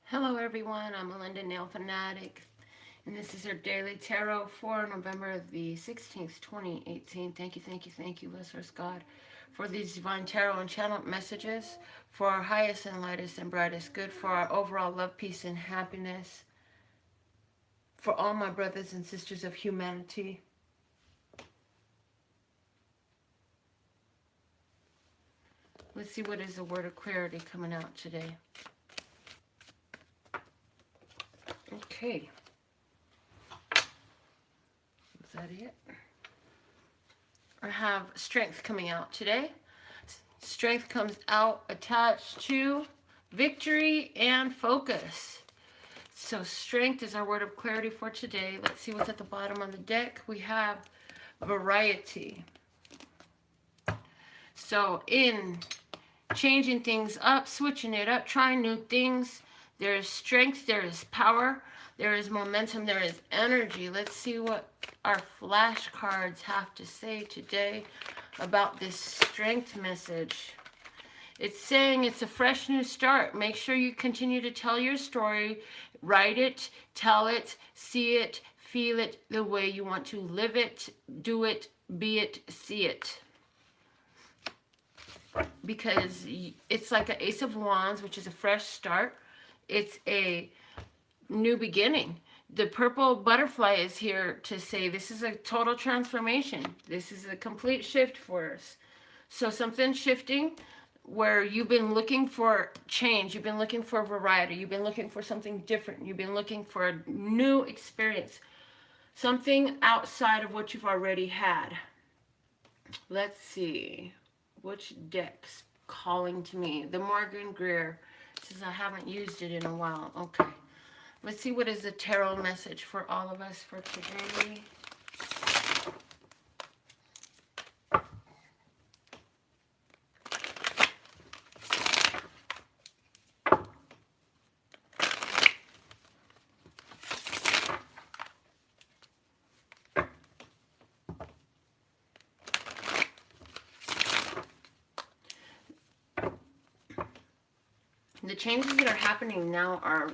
Hello everyone, I'm Melinda, NailFanatic, and this is our daily tarot for November the 16th, 2018. Thank you, listeners God, for these divine tarot and channel messages for our highest and lightest and brightest good, for our overall love, peace, and happiness, for all my brothers and sisters of humanity. Let's see what is the word of clarity coming out today. Okay. Is that it? I have strength coming out today. Strength comes out attached to victory and focus. So strength is our word of clarity for today. Let's see what's at the bottom of the deck. We have variety. So in changing things up, switching it up, trying new things, there is strength, there is power, there is momentum, there is energy. Let's see what our flashcards have to say today about this strength message. It's saying it's a fresh new start. Make sure you continue to tell your story, write it, tell it, see it, feel it the way you want to live it, do it, be it, see it. Because it's like an Ace of Wands, which is a fresh start. It's a new beginning. The purple butterfly is here to say this is a total transformation. This is a complete shift for us. So something's shifting where you've been looking for change. You've been looking for variety. You've been looking for something different. You've been looking for a new experience. Something outside of what you've already had. Let's see. Which deck's calling to me? The Morgan Greer says I haven't used it in a while. Okay. Let's see what is the tarot message for all of us for today. The changes that are happening now are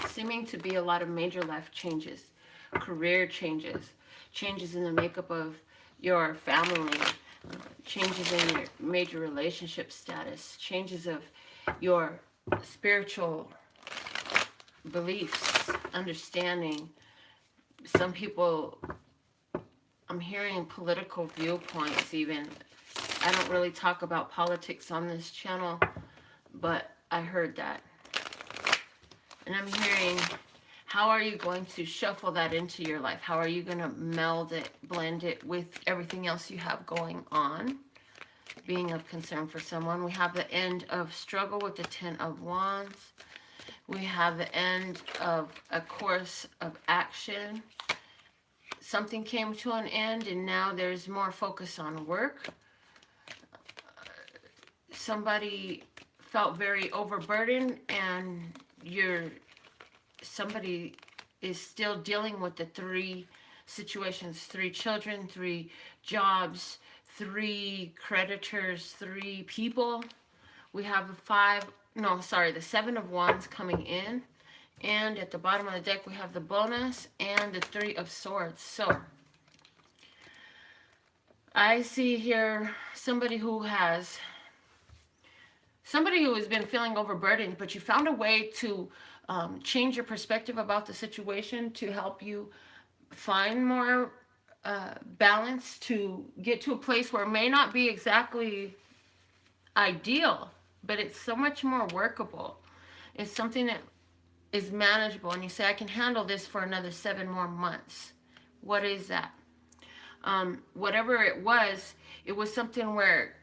seeming to be a lot of major life changes, career changes, changes in the makeup of your family, changes in your major relationship status, changes of your spiritual beliefs, understanding. Some people, I'm hearing political viewpoints even. I don't really talk about politics on this channel, but I heard that. And I'm hearing, how are you going to shuffle that into your life? How are you going to meld it, blend it with everything else you have going on? Being of concern for someone. We have the end of struggle with the 10 of Wands. We have the end of a course of action. Something came to an end and now there's more focus on work. Somebody felt very overburdened and somebody is still dealing with the 3 situations, 3 children, 3 jobs, 3 creditors, 3 people. We have the 7 of Wands coming in, and at the bottom of the deck we have the bonus and the 3 of Swords. So I see here somebody who has been feeling overburdened, but you found a way to change your perspective about the situation to help you find more balance, to get to a place where it may not be exactly ideal, but it's so much more workable. It's something that is manageable, and you say, I can handle this for another 7 more months. What is that? Whatever it was something where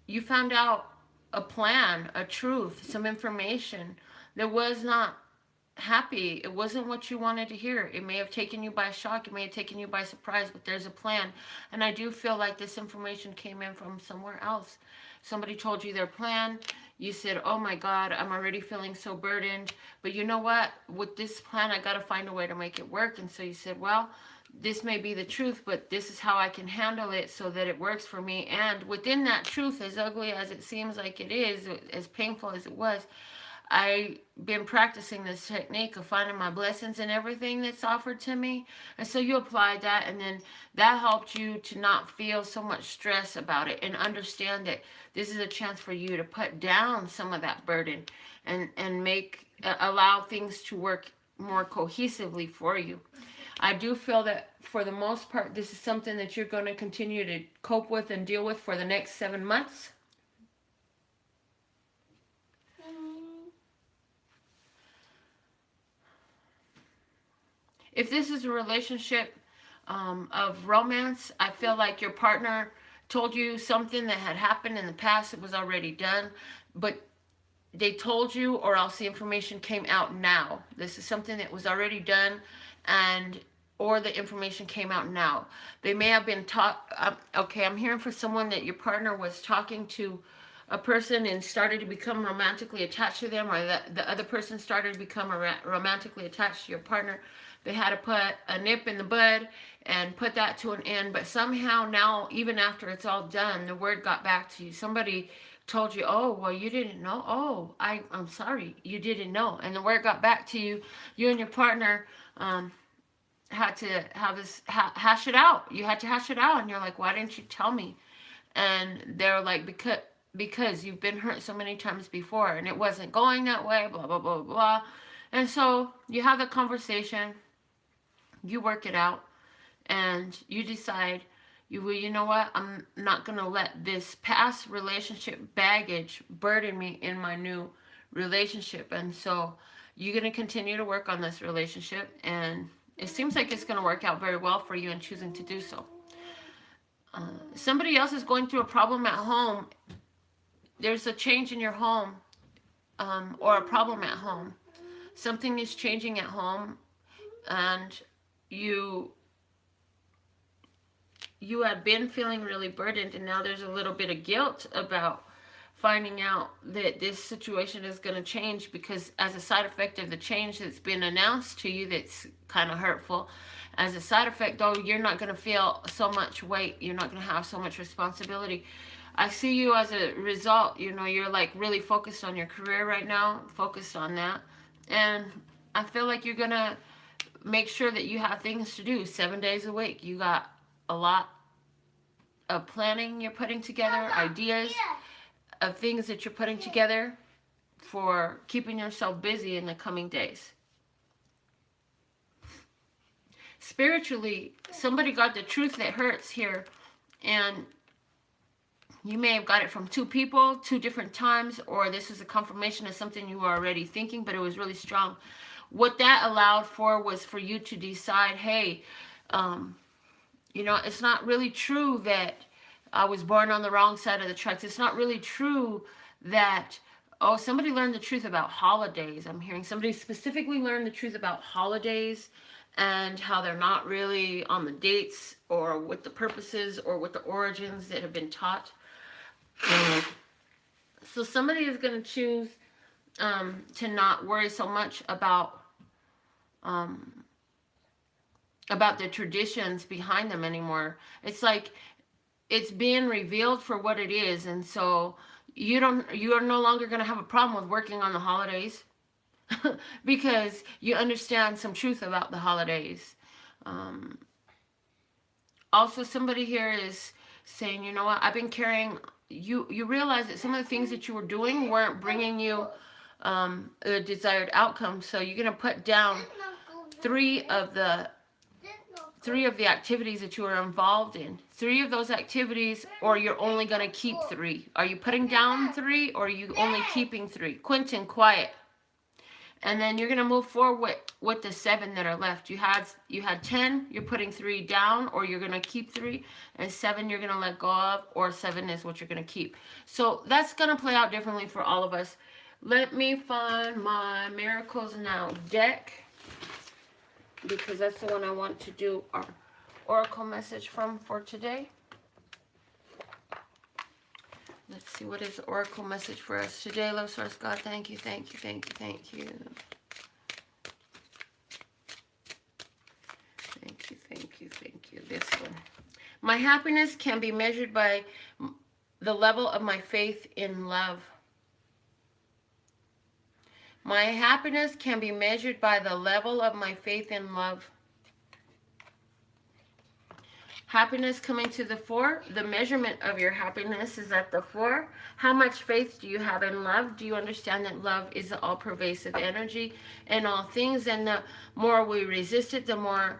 you found out a plan, a truth, some information that was not happy. It wasn't what you wanted to hear. It may have taken you by shock. It may have taken you by surprise, but there's a plan. And I do feel like this information came in from somewhere else. Somebody told you their plan. You said, oh my God, I'm already feeling so burdened. But you know what? With this plan, I got to find a way to make it work. And so you said, well, this may be the truth, but this is how I can handle it so that it works for me. And within that truth, as ugly as it seems like it is, as painful as it was, I've been practicing this technique of finding my blessings in everything that's offered to me. And so you applied that, and then that helped you to not feel so much stress about it and understand that this is a chance for you to put down some of that burden and make allow things to work more cohesively for you. I do feel that for the most part, this is something that you're going to continue to cope with and deal with for the next 7 months. If this is a relationship of romance, I feel like your partner told you something that had happened in the past. It was already done, but they told you, or else the information came out now. This is something that was already done, and or the information came out now. They may have been taught. Okay, I'm hearing for someone that your partner was talking to a person and started to become romantically attached to them, or that the other person started to become romantically attached to your partner. They had to put a nip in the bud and put that to an end. But somehow now, even after it's all done, the word got back to you. Somebody told you, oh, well, you didn't know. Oh, I'm sorry, you didn't know. And the word got back to you. You and your partner had to have this, hash it out. You had to hash it out. And you're like, why didn't you tell me? And they're like, because you've been hurt so many times before and it wasn't going that way, blah, blah, blah, blah. And so you have the conversation. You work it out, and you decide, you know what, I'm not going to let this past relationship baggage burden me in my new relationship. And so you're going to continue to work on this relationship, and it seems like it's going to work out very well for you in choosing to do so. Somebody else is going through a problem at home. There's a change in your home, or a problem at home. Something is changing at home, and you had been feeling really burdened, and now there's a little bit of guilt about finding out that this situation is going to change, because as a side effect of the change that's been announced to you, that's kind of hurtful. As a side effect, though, you're not going to feel so much weight. You're not going to have so much responsibility. I see you as a result, you're like really focused on your career right now, focused on that. And I feel like you're going to make sure that you have things to do 7 days a week. You got a lot of planning you're putting together, ideas of things that you're putting together for keeping yourself busy in the coming days. Spiritually, somebody got the truth that hurts here, and you may have got it from 2 people, 2 different times, or this is a confirmation of something you were already thinking, but it was really strong. What that allowed for was for you to decide, hey, it's not really true that I was born on the wrong side of the tracks. It's not really true that, somebody learned the truth about holidays. I'm hearing somebody specifically learned the truth about holidays and how they're not really on the dates or with the purposes or with the origins that have been taught. So somebody is going to choose to not worry so much about the traditions behind them anymore. It's like it's being revealed for what it is, and so you are no longer going to have a problem with working on the holidays because you understand some truth about the holidays. Also, somebody here is saying, you know what, I've been carrying. You realize that some of the things that you were doing weren't bringing you the desired outcome. So you're going to put down 3 of the activities that you were involved in. 3 of those activities, or you're only going to keep 3. Are you putting down 3, or are you only keeping 3? Quentin, quiet. And then you're going to move forward with the 7 that are left. You had 10, you're putting 3 down, or you're going to keep 3, and 7 you're going to let go of, or 7 is what you're going to keep. So that's going to play out differently for all of us. Let me find my Miracles Now deck, because that's the one I want to do our oracle message from for today. Let's see, what is the oracle message for us today, love source God? Thank you, thank you, thank you, thank you. Thank you, thank you, thank you. This one. My happiness can be measured by the level of my faith in love. My happiness can be measured by the level of my faith in love. Happiness coming to the fore. The measurement of your happiness is at the fore. How much faith do you have in love? Do you understand that love is the all-pervasive energy in all things? And the more we resist it, the more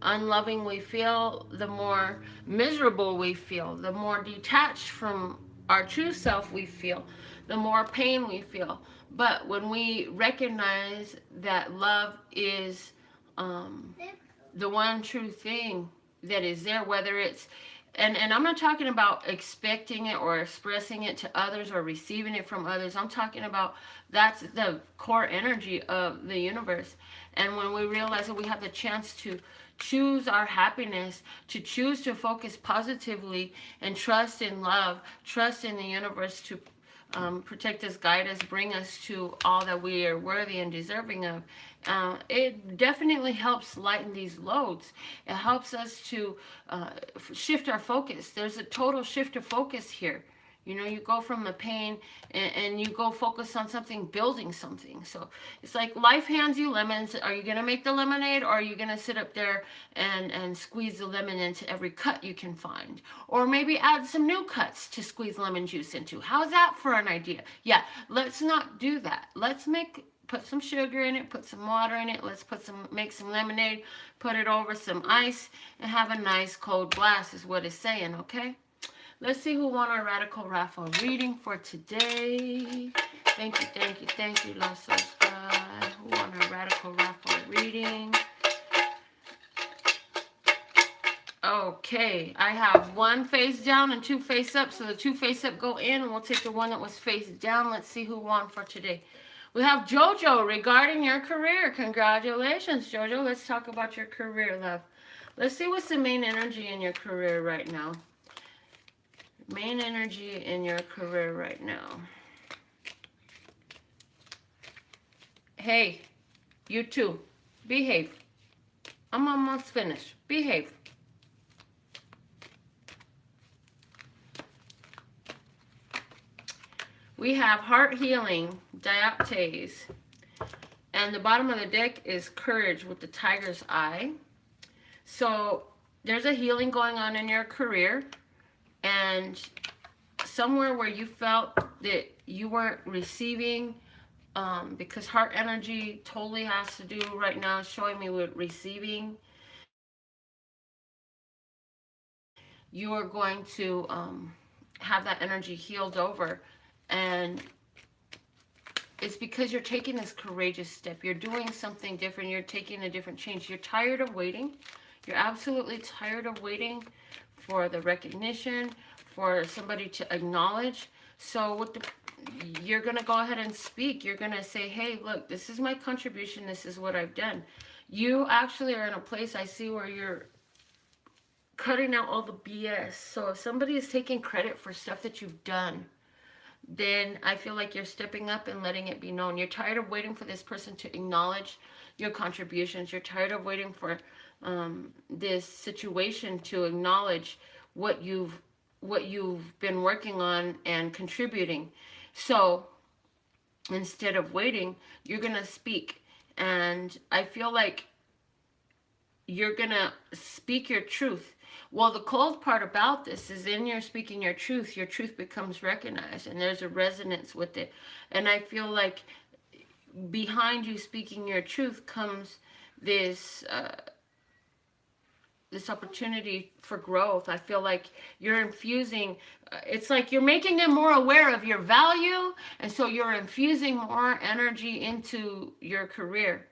unloving we feel, the more miserable we feel, the more detached from our true self we feel, the more pain we feel. But when we recognize that love is the one true thing that is there, whether it's, and I'm not talking about expecting it or expressing it to others or receiving it from others. I'm talking about that's the core energy of the universe. And when we realize that we have the chance to choose our happiness, to choose to focus positively and trust in love, trust in the universe to protect us, guide us, bring us to all that we are worthy and deserving of. It definitely helps lighten these loads. It helps us to shift our focus. There's a total shift of focus here. You know, you go from the pain and you go focus on something, building something. So it's like life hands you lemons. Are you going to make the lemonade, or are you going to sit up there and squeeze the lemon into every cut you can find? Or maybe add some new cuts to squeeze lemon juice into. How's that for an idea? Yeah, let's not do that. Let's put some sugar in it, put some water in it. Let's make some lemonade, put it over some ice, and have a nice cold blast is what it's saying, okay? Let's see who won our Radical Raffle reading for today. Thank you, thank you, thank you, Love Soul Sky. Who won our Radical Raffle reading? Okay, I have one face down and two face up. So the two face up go in, and we'll take the one that was face down. Let's see who won for today. We have Jojo regarding your career. Congratulations, Jojo. Let's talk about your career, love. Let's see what's the main energy in your career right now. Main energy in your career right now. Hey, you too. Behave. I'm almost finished. Behave. We have heart healing, dioptase. And the bottom of the deck is courage with the tiger's eye. So there's a healing going on in your career. And somewhere where you felt that you weren't receiving, because heart energy totally has to do right now, showing me with receiving, you are going to have that energy healed over. And it's because you're taking this courageous step. You're doing something different. You're taking a different change. You're tired of waiting. You're absolutely tired of waiting for the recognition, for somebody to acknowledge. So you're going to go ahead and speak. You're going to say, hey, look, this is my contribution. This is what I've done. You actually are in a place, I see, where you're cutting out all the BS. So if somebody is taking credit for stuff that you've done, then I feel like you're stepping up and letting it be known. You're tired of waiting for this person to acknowledge your contributions. You're tired of waiting for this situation to acknowledge what you've been working on and contributing. So instead of waiting, you're gonna speak. And I feel like you're gonna speak your truth. Well, the cold part about this is in your speaking your truth becomes recognized, and there's a resonance with it. And I feel like behind you speaking your truth comes this this opportunity for growth. I feel like you're infusing, it's like you're making them more aware of your value, and so you're infusing more energy into your career.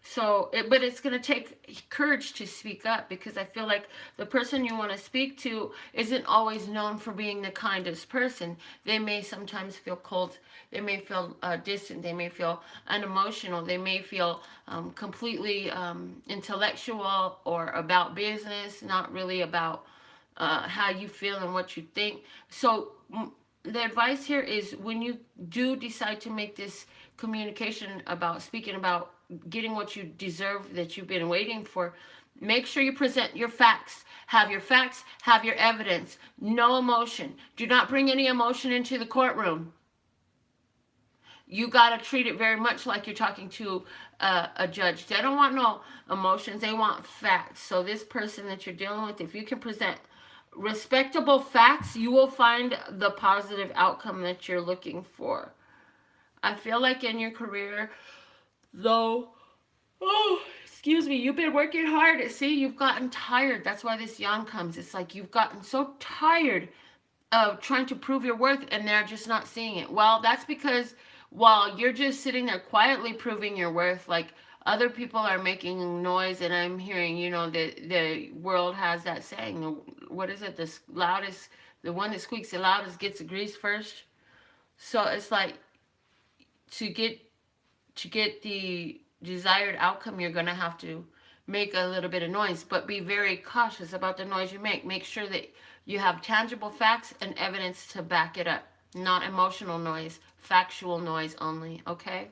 So, but it's going to take courage to speak up, because I feel like the person you want to speak to isn't always known for being the kindest person. They may sometimes feel cold. They may feel distant. They may feel unemotional. They may feel completely intellectual or about business, not really about how you feel and what you think. So the advice here is, when you do decide to make this communication about speaking about getting what you deserve that you've been waiting for, make sure you present your facts. Have your facts, have your evidence. No emotion. Do not bring any emotion into the courtroom. you got to treat it very much like you're talking to a judge. They don't want no emotions. They want facts. So this person that you're dealing with, if you can present respectable facts, you will find the positive outcome that you're looking for. I feel like in your career, though, oh, excuse me, you've been working hard. See, you've gotten tired. That's why this yawn comes. It's like you've gotten so tired of trying to prove your worth and they're just not seeing it. Well, that's because while you're just sitting there quietly proving your worth, like other people are making noise, and I'm hearing, the world has that saying, what is it? The loudest, the one that squeaks the loudest gets the grease first. So it's like to get the desired outcome, you're gonna have to make a little bit of noise, but be very cautious about the noise you make. Make sure that you have tangible facts and evidence to back it up, not emotional noise, factual noise only, okay?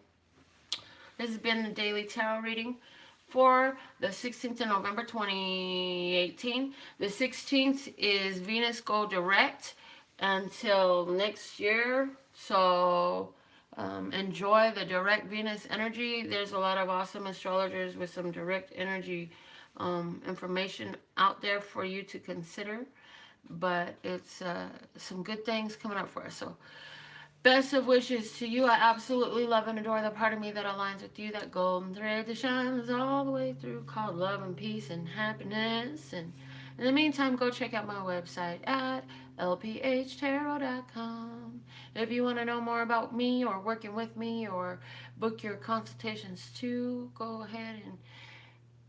This has been the Daily Tarot reading for the 16th of November 2018. The 16th is Venus go direct until next year, so enjoy the direct Venus energy. There's a lot of awesome astrologers with some direct energy information out there for you to consider, but it's some good things coming up for us. So best of wishes to you. I absolutely love and adore the part of me that aligns with you, that golden thread that shines all the way through, called love and peace and happiness. And in the meantime, go check out my website at LPHtarot.com. If you want to know more about me or working with me or book your consultations too, go ahead and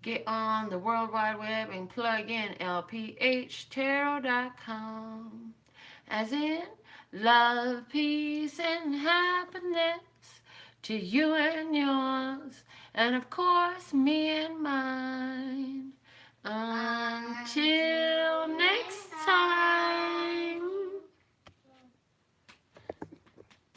get on the World Wide Web and plug in LPHtarot.com. As in, love, peace, and happiness to you and yours, and of course, me and mine. Until next time.